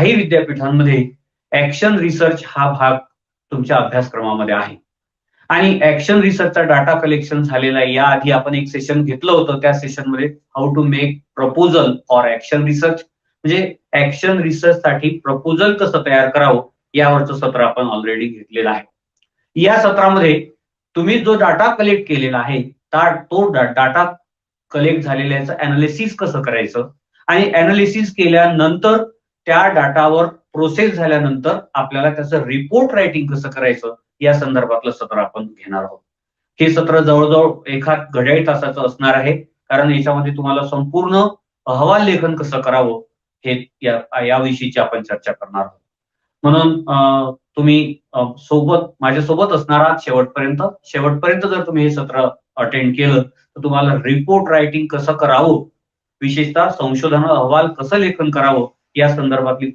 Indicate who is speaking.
Speaker 1: काही विद्यापीठांमध्ये action research हा भाग तुमच्या अभ्यासक्रमामध्ये आहे. आणि ऍक्शन रिसर्चचा डाटा कलेक्शन झालेला आहे. याआधी आपण एक सेशन घेतलं होतं. त्या सेशनमध्ये how to make proposal for action research, म्हणजे ऍक्शन रिसर्च साठी प्रपोजल कसं तयार करावं यावरचं सत्र आपण ऑलरेडी घेतलेलं आहे. या सत्रामध्ये तुम्ही जो डाटा कलेक्ट केलेला आहे तो डाटा कलेक्ट झालेल्याचं अनालिसिस कसं करायचं आणि अनालिसिस केल्यानंतर त्या डाटावर प्रोसेस झाल्यानंतर आपल्याला त्याचं रिपोर्ट रायटिंग कसं करायचं या संदर्भातलं सत्र आपण घेणार आहोत. हे सत्र जवळजवळ एखाद घड्याळी तासाचं असणार आहे, कारण याच्यामध्ये तुम्हाला संपूर्ण अहवाल लेखन कसं करावं हे याविषयीची आपण चर्चा करणार आहोत. म्हणून तुम्ही माझ्यासोबत असणार आहात शेवटपर्यंत जर तुम्ही हे सत्र अटेंड केलं तर तुम्हाला रिपोर्ट रायटिंग कसं करावं, विशेषतः संशोधन अहवाल कसं लेखन करावं या संदर्भातली